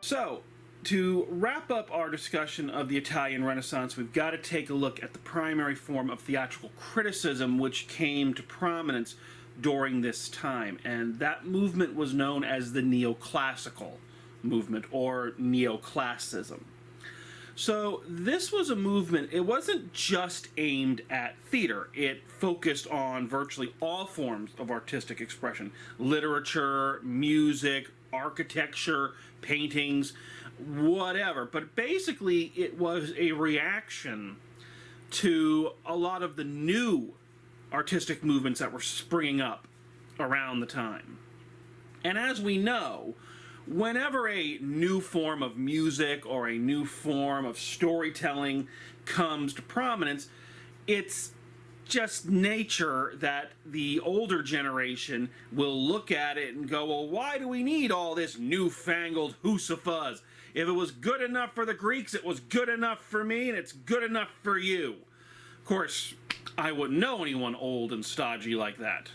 So, to wrap up our discussion of the Italian Renaissance, we've got to take a look at the primary form of theatrical criticism which came to prominence during this time, and that movement was known as the Neoclassical movement, or Neoclassicism. So this was a movement, it wasn't just aimed at theater. It focused on virtually all forms of artistic expression: literature, music, architecture, paintings, whatever. But basically it was a reaction to a lot of the new artistic movements that were springing up around the time. And as we know, whenever a new form of music or a new form of storytelling comes to prominence, it's just nature that the older generation will look at it and go, well, why do we need all this newfangled hoosafuzz? If it was good enough for the Greeks, it was good enough for me, and it's good enough for you. Of course, I wouldn't know anyone old and stodgy like that.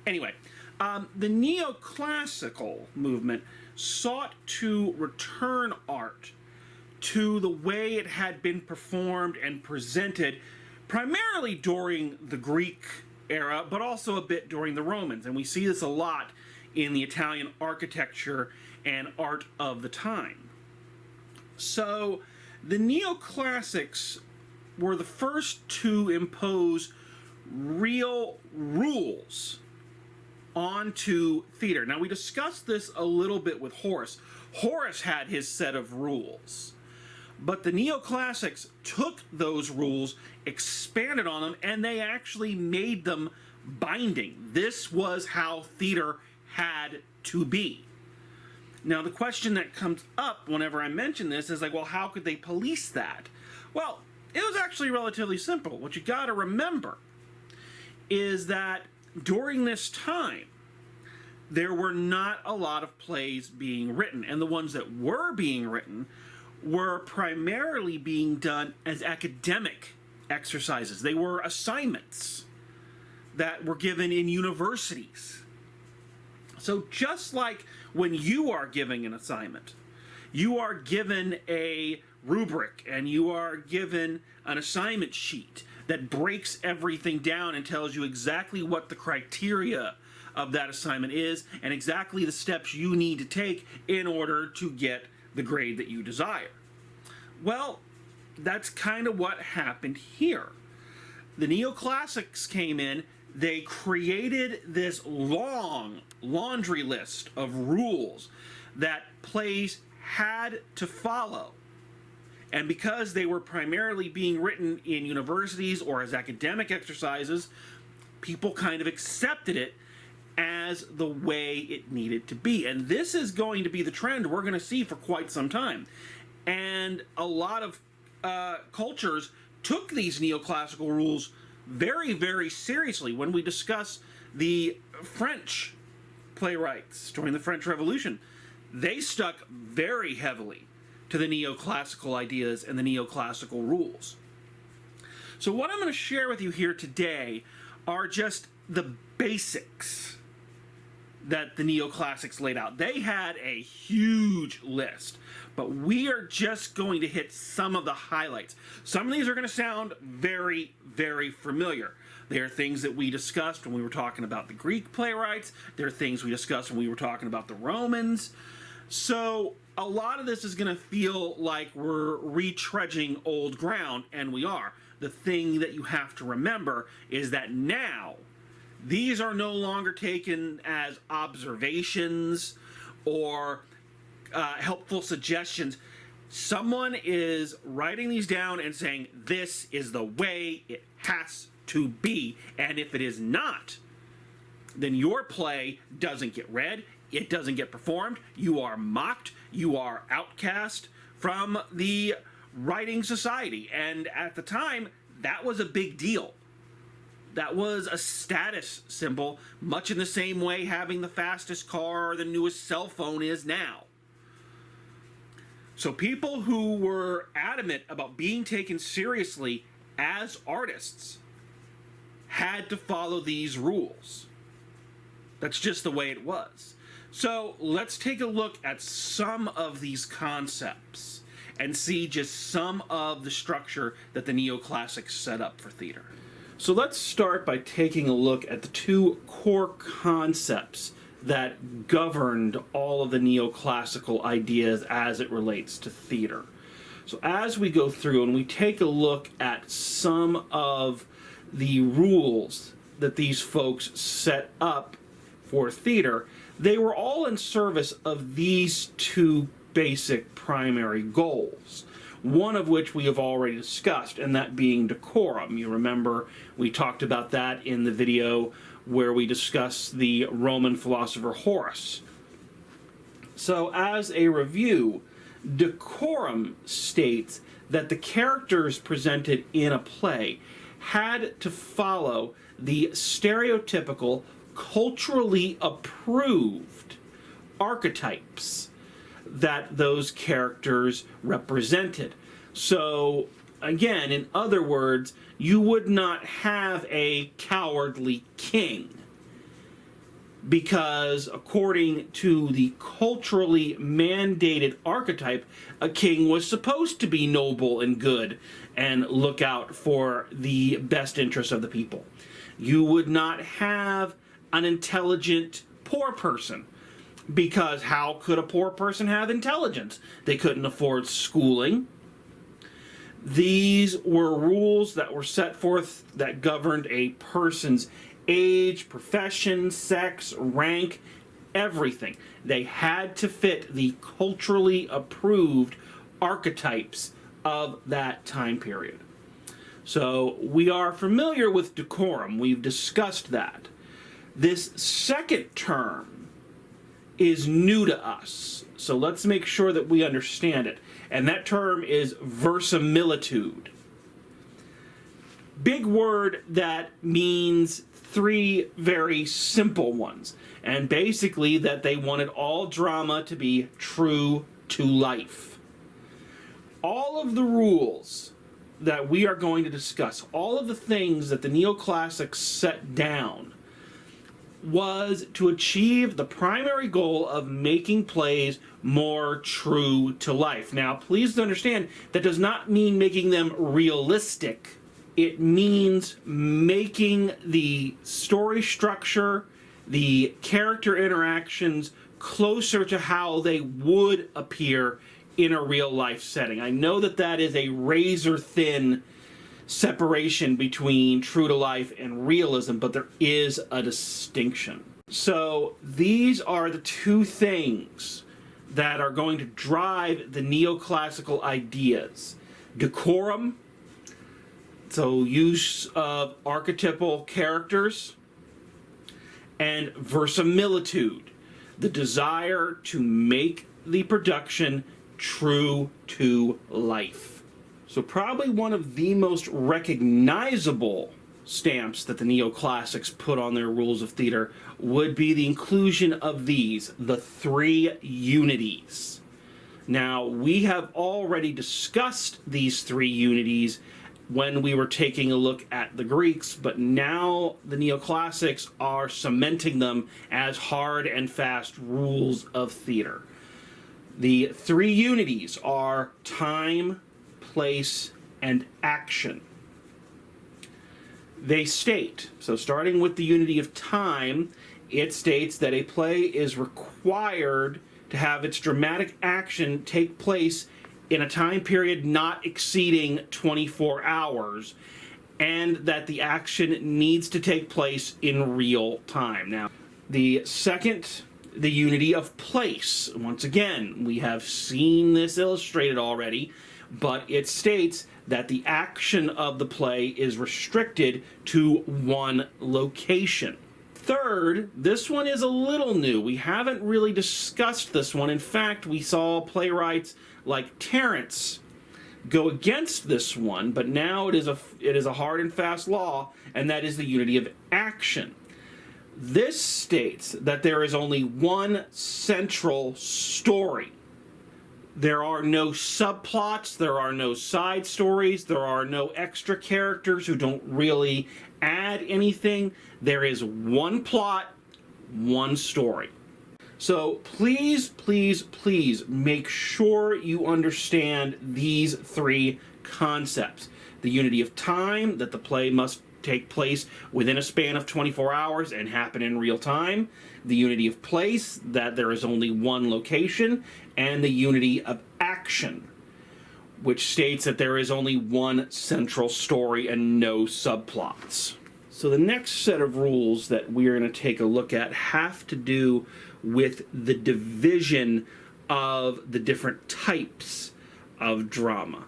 Anyway, the Neoclassical movement sought to return art to the way it had been performed and presented primarily during the Greek era, but also a bit during the Romans. And we see this a lot in the Italian architecture and art of the time. So the Neoclassics were the first to impose real rules onto theater. Now, we discussed this a little bit with Horace. Horace had his set of rules, but the Neoclassics took those rules, expanded on them, and they actually made them binding. This was how theater had to be. Now, the question that comes up whenever I mention this is like, well, how could they police that? Well, it was actually relatively simple. What you got to remember is that during this time, there were not a lot of plays being written, and the ones that were being written were primarily being done as academic exercises. They were assignments that were given in universities. So just like when you are giving an assignment, you are given a rubric and you are given an assignment sheet that breaks everything down and tells you exactly what the criteria of that assignment is and exactly the steps you need to take in order to get the grade that you desire. Well, that's kind of what happened here. The Neoclassics came in, they created this long laundry list of rules that plays had to follow. And because they were primarily being written in universities or as academic exercises, people kind of accepted it as the way it needed to be. And this is going to be the trend we're going to see for quite some time. And a lot of cultures took these neoclassical rules very, very seriously. When we discuss the French playwrights during the French Revolution, they stuck very heavily to the neoclassical ideas and the neoclassical rules. So what I'm going to share with you here today are just the basics that the neoclassics laid out. They had a huge list, but we are just going to hit some of the highlights. Some of these are going to sound very, very familiar. They are things that we discussed when we were talking about the Greek playwrights. They're things we discussed when we were talking about the Romans. So a lot of this is going to feel like we're retreading old ground, and we are. The thing that you have to remember is that now these are no longer taken as observations or helpful suggestions. Someone is writing these down and saying, this is the way it has to be. And if it is not, then your play doesn't get read, it doesn't get performed, you are mocked, you are outcast from the writing society. And at the time, that was a big deal. That was a status symbol, much in the same way having the fastest car or the newest cell phone is now. So people who were adamant about being taken seriously as artists had to follow these rules. That's just the way it was. So let's take a look at some of these concepts and see just some of the structure that the neoclassics set up for theater. So let's start by taking a look at the two core concepts that governed all of the neoclassical ideas as it relates to theater. So as we go through and we take a look at some of the rules that these folks set up for theater, they were all in service of these two basic primary goals, one of which we have already discussed, and that being decorum. You remember we talked about that in the video where we discussed the Roman philosopher Horace. So as a review, decorum states that the characters presented in a play had to follow the stereotypical, culturally approved archetypes that those characters represented. So, again, in other words, you would not have a cowardly king, because according to the culturally mandated archetype, a king was supposed to be noble and good and look out for the best interests of the people. You would not have an intelligent poor person, because how could a poor person have intelligence? They couldn't afford schooling. These were rules that were set forth that governed a person's age, profession, sex, rank, everything. They had to fit the culturally approved archetypes of that time period. So we are familiar with decorum. We've discussed that. This second term is new to us, so let's make sure that we understand it. And that term is verisimilitude. Big word that means three very simple ones. And basically that they wanted all drama to be true to life. All of the rules that we are going to discuss, all of the things that the neoclassics set down, was to achieve the primary goal of making plays more true to life. Now, please understand, that does not mean making them realistic. It means making the story structure, the character interactions, closer to how they would appear in a real life setting. I know that that is a razor thin separation between true to life and realism, but there is a distinction. So these are the two things that are going to drive the neoclassical ideas. Decorum, so use of archetypal characters, and verisimilitude, the desire to make the production true to life. So probably one of the most recognizable stamps that the neoclassics put on their rules of theater would be the inclusion of these, the Three Unities. Now, we have already discussed these Three Unities when we were taking a look at the Greeks, but now the neoclassics are cementing them as hard and fast rules of theater. The Three Unities are time, place, and action. They state, so starting with the unity of time, it states that a play is required to have its dramatic action take place in a time period not exceeding 24 hours, and that the action needs to take place in real time. Now, the second, the unity of place. Once again, we have seen this illustrated already, but it states that the action of the play is restricted to one location. Third, this one is a little new. We haven't really discussed this one. In fact, we saw playwrights like Terence go against this one, but now it is a hard and fast law, and that is the unity of action. This states that there is only one central story. There are no subplots, there are no side stories, there are no extra characters who don't really add anything. There is one plot, one story. So please, please, please make sure you understand these three concepts. The unity of time, that the play must take place within a span of 24 hours and happen in real time. The unity of place, that there is only one location. And the unity of action, which states that there is only one central story and no subplots. So the next set of rules that we're going to take a look at have to do with the division of the different types of drama.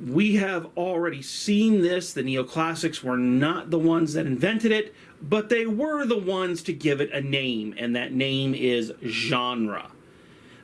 We have already seen this. The neoclassics were not the ones that invented it, but they were the ones to give it a name, and that name is genre.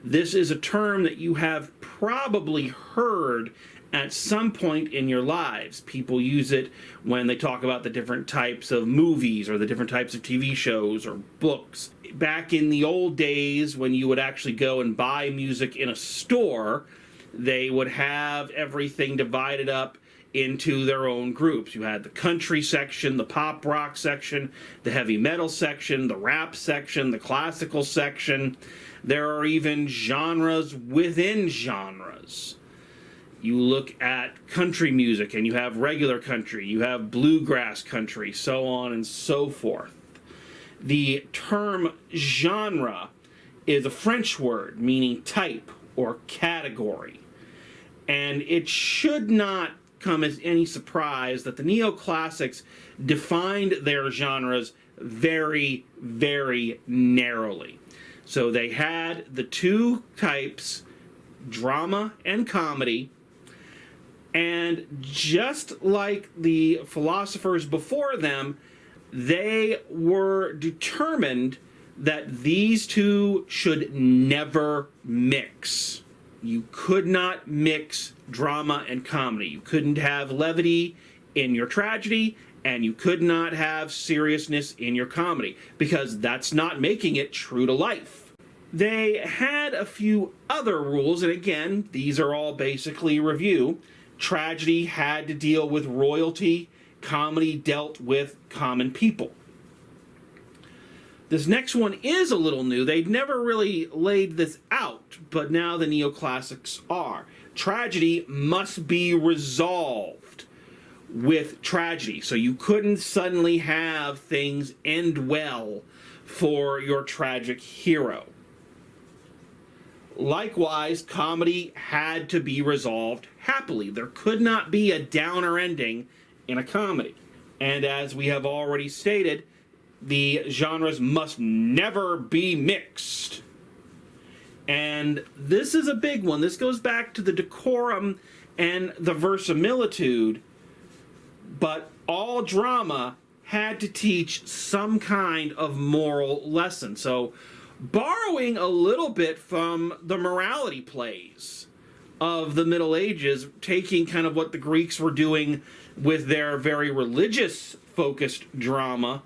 This is a term that you have probably heard at some point in your lives. People use it when they talk about the different types of movies or the different types of TV shows or books. Back in the old days, when you would actually go and buy music in a store, they would have everything divided up into their own groups. You had the country section, the pop rock section, the heavy metal section, the rap section, the classical section. There are even genres within genres. You look at country music and you have regular country, you have bluegrass country, so on and so forth. The term genre is a French word meaning type or category. And it should not come as any surprise that the neoclassics defined their genres very, very narrowly. So they had the two types, drama and comedy, and just like the philosophers before them, they were determined that these two should never mix. You could not mix drama and comedy. You couldn't have levity in your tragedy, and you could not have seriousness in your comedy, because that's not making it true to life. They had a few other rules, and again, these are all basically review. Tragedy had to deal with royalty, comedy dealt with common people. This next one is a little new. They'd never really laid this out, but now the neoclassics are. Tragedy must be resolved with tragedy. So you couldn't suddenly have things end well for your tragic hero. Likewise, comedy had to be resolved happily. There could not be a downer ending in a comedy. And as we have already stated, the genres must never be mixed. And this is a big one. This goes back to the decorum and the verisimilitude, but all drama had to teach some kind of moral lesson. So, borrowing a little bit from the morality plays of the Middle Ages, taking kind of what the Greeks were doing with their very religious-focused drama,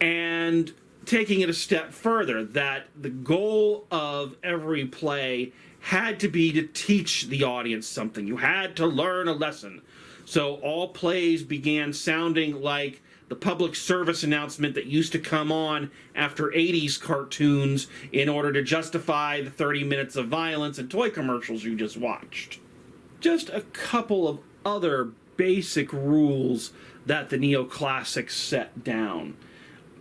and taking it a step further, that the goal of every play had to be to teach the audience something. You had to learn a lesson. So all plays began sounding like the public service announcement that used to come on after 80s cartoons in order to justify the 30 minutes of violence and toy commercials you just watched. Just a couple of other basic rules that the neoclassics set down.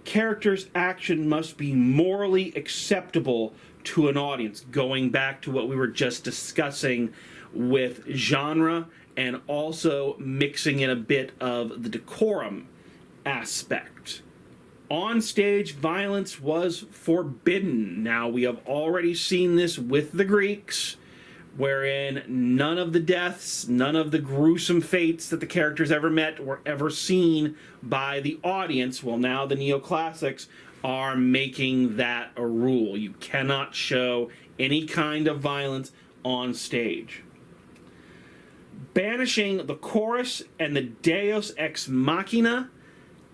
Characters' action must be morally acceptable to an audience, going back to what we were just discussing with genre, and also mixing in a bit of the decorum aspect. On stage, violence was forbidden. Now, we have already seen this with the Greeks, wherein none of the deaths, none of the gruesome fates that the characters ever met were ever seen by the audience. Well, now the neoclassics are making that a rule. You cannot show any kind of violence on stage. Banishing the chorus and the deus ex machina,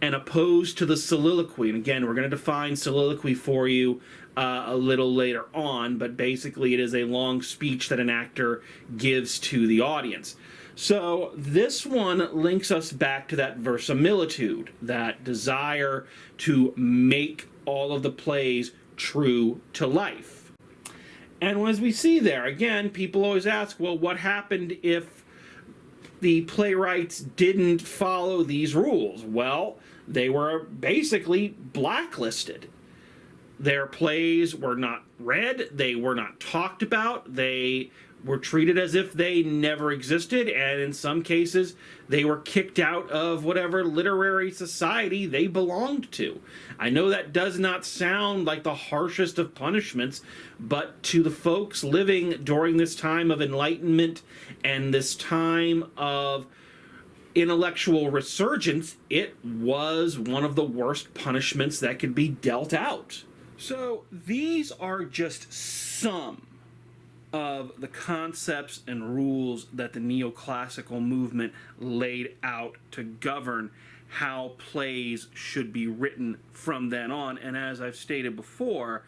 and opposed to the soliloquy. And again, we're going to define soliloquy for you a little later on, but basically it is a long speech that an actor gives to the audience. So this one links us back to that verisimilitude, that desire to make all of the plays true to life. And as we see there, again, people always ask, well, what happened if the playwrights didn't follow these rules? Well, they were basically blacklisted. Their plays were not read, they were not talked about, they were treated as if they never existed, and in some cases, they were kicked out of whatever literary society they belonged to. I know that does not sound like the harshest of punishments, but to the folks living during this time of enlightenment and this time of intellectual resurgence, it was one of the worst punishments that could be dealt out. So these are just some of the concepts and rules that the neoclassical movement laid out to govern how plays should be written from then on. And as I've stated before,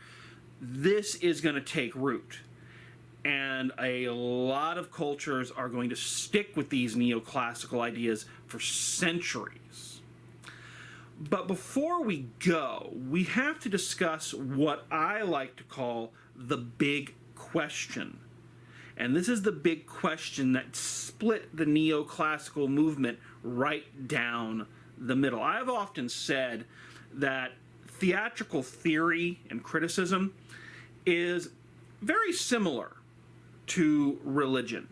this is going to take root. And a lot of cultures are going to stick with these neoclassical ideas for centuries. But before we go, we have to discuss what I like to call the big question. And this is the big question that split the neoclassical movement right down the middle. I've often said that theatrical theory and criticism is very similar to religion.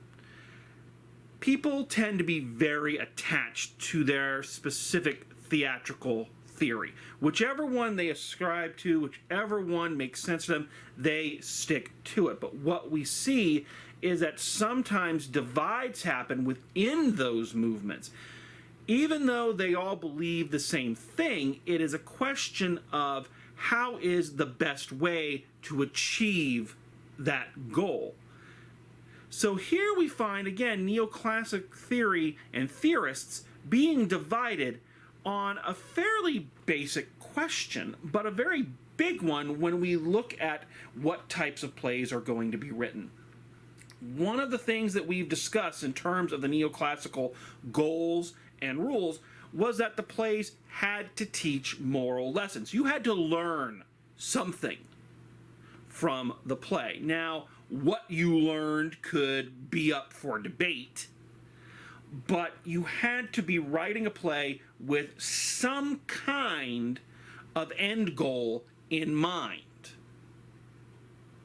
People tend to be very attached to their specific theatrical theory. Whichever one they ascribe to, whichever one makes sense to them, they stick to it. But what we see is that sometimes divides happen within those movements. Even though they all believe the same thing, it is a question of how is the best way to achieve that goal. So here we find, again, neoclassic theory and theorists being divided on a fairly basic question, but a very big one when we look at what types of plays are going to be written. One of the things that we've discussed in terms of the neoclassical goals and rules was that the plays had to teach moral lessons. You had to learn something from the play. Now, what you learned could be up for debate, but you had to be writing a play with some kind of end goal in mind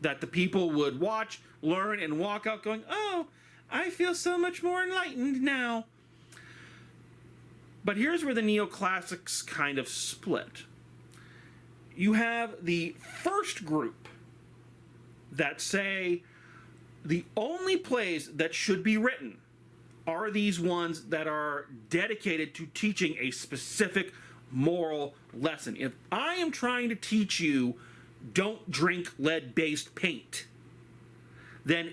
that the people would watch, learn, and walk out going, oh, I feel so much more enlightened now. But here's where the neoclassics kind of split. You have the first group that say the only plays that should be written are these ones that are dedicated to teaching a specific moral lesson. If I am trying to teach you don't drink lead-based paint, then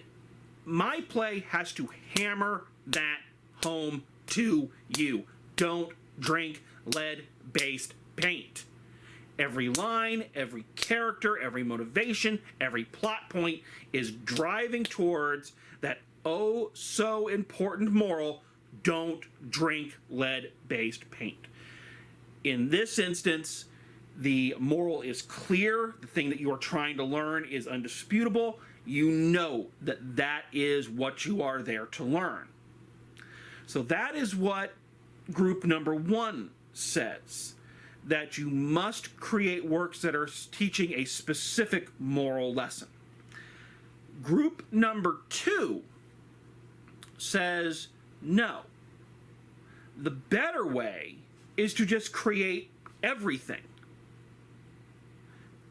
my play has to hammer that home to you. Don't drink lead-based paint. Every line, every character, every motivation, every plot point is driving towards that oh so important moral, don't drink lead-based paint. In this instance, the moral is clear. The thing that you are trying to learn is undisputable. You know that that is what you are there to learn. So that is what group number one says, that you must create works that are teaching a specific moral lesson. Group number two says, no. The better way is to just create everything.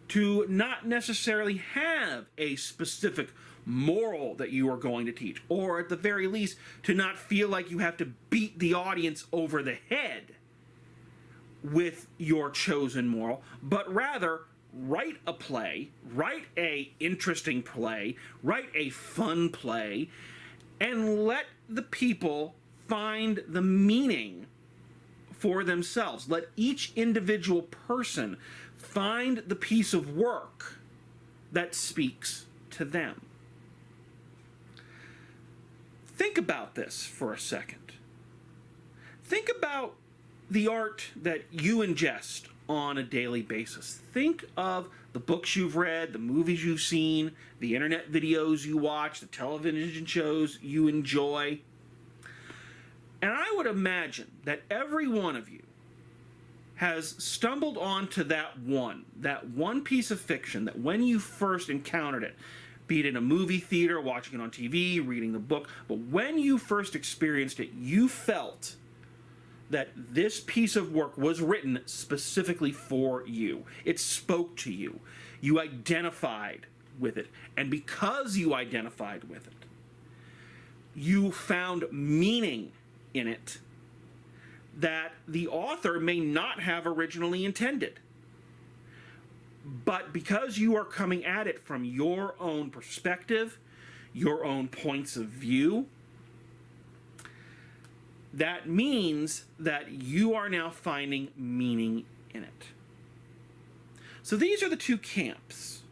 To not necessarily have a specific moral that you are going to teach, or at the very least, to not feel like you have to beat the audience over the head with your chosen moral, but rather write a play, write a interesting play, write a fun play, and let the people find the meaning for themselves. Let each individual person find the piece of work that speaks to them. Think about this for a second. Think about the art that you ingest on a daily basis. Think of the books you've read, the movies you've seen, the internet videos you watch, the television shows you enjoy. And I would imagine that every one of you has stumbled onto that one piece of fiction that when you first encountered it, be it in a movie theater, watching it on TV, reading the book, but when you first experienced it, you felt that this piece of work was written specifically for you. It spoke to you. You identified with it. And because you identified with it, you found meaning in it that the author may not have originally intended. But because you are coming at it from your own perspective, your own points of view, that means that you are now finding meaning in it. So these are the two camps.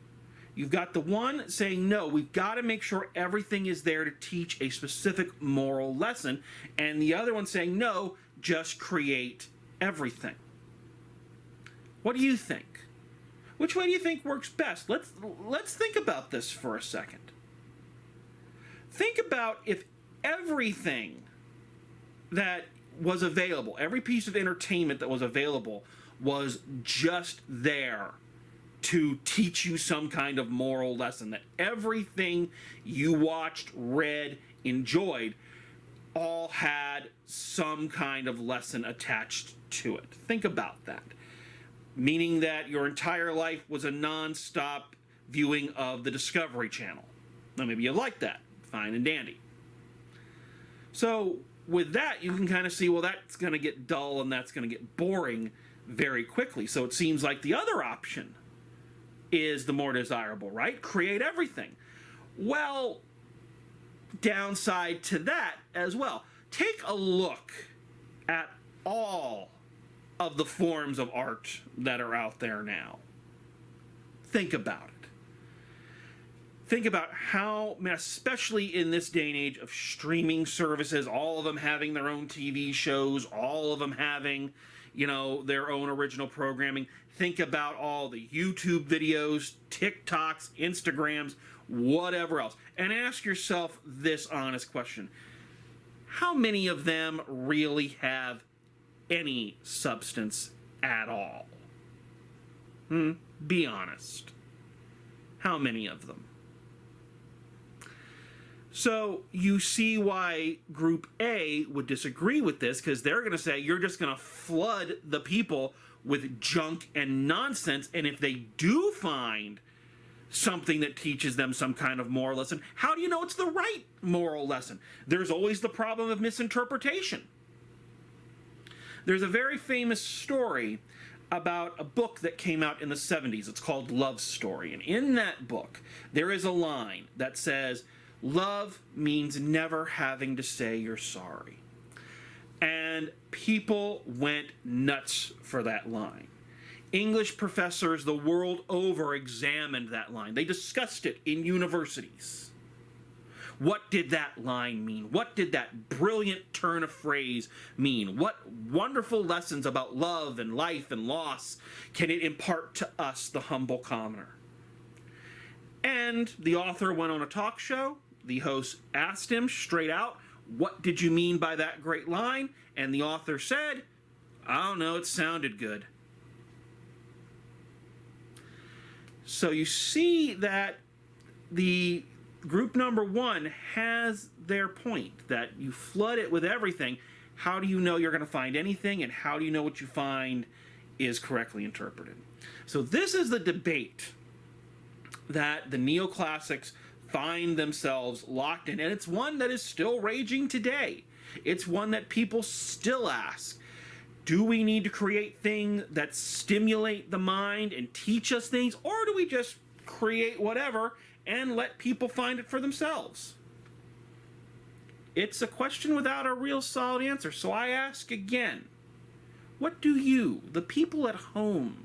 You've got the one saying, no, we've got to make sure everything is there to teach a specific moral lesson, and the other one saying, no, just create everything. What do you think? Which way do you think works best? Let's think about this for a second. Think about if everything that was available, every piece of entertainment that was available was just there to teach you some kind of moral lesson, that everything you watched, read, enjoyed all had some kind of lesson attached to it. Think about that. Meaning that your entire life was a non-stop viewing of the Discovery Channel. Now maybe you like that. Fine and dandy. So with that, you can kind of see, well, that's going to get dull and that's going to get boring very quickly. So it seems like the other option is the more desirable, right? Create everything. Well, downside to that as well. Take a look at all of the forms of art that are out there now. Think about it. Think about how, especially in this day and age of streaming services, all of them having their own TV shows, all of them having, their own original programming. Think about all the YouTube videos, TikToks, Instagrams, whatever else. And ask yourself this honest question. How many of them really have any substance at all? Be honest. How many of them? So you see why Group A would disagree with this, because they're going to say you're just going to flood the people with junk and nonsense, and if they do find something that teaches them some kind of moral lesson, how do you know it's the right moral lesson? There's always the problem of misinterpretation. There's a very famous story about a book that came out in the 70s. It's called Love Story. And in that book, there is a line that says, love means never having to say you're sorry. And people went nuts for that line. English professors the world over examined that line. They discussed it in universities. What did that line mean? What did that brilliant turn of phrase mean? What wonderful lessons about love and life and loss can it impart to us, the humble commoner? And the author went on a talk show. The host asked him straight out, what did you mean by that great line? And the author said, I don't know, it sounded good. So you see that the group number one has their point, that you flood it with everything. How do you know you're going to find anything, and how do you know what you find is correctly interpreted? So this is the debate that the neoclassics find themselves locked in, and it's one that is still raging today. It's one that people still ask. Do we need to create things that stimulate the mind and teach us things, or do we just create whatever and let people find it for themselves? It's a question without a real solid answer. So I ask again, what do you, the people at home,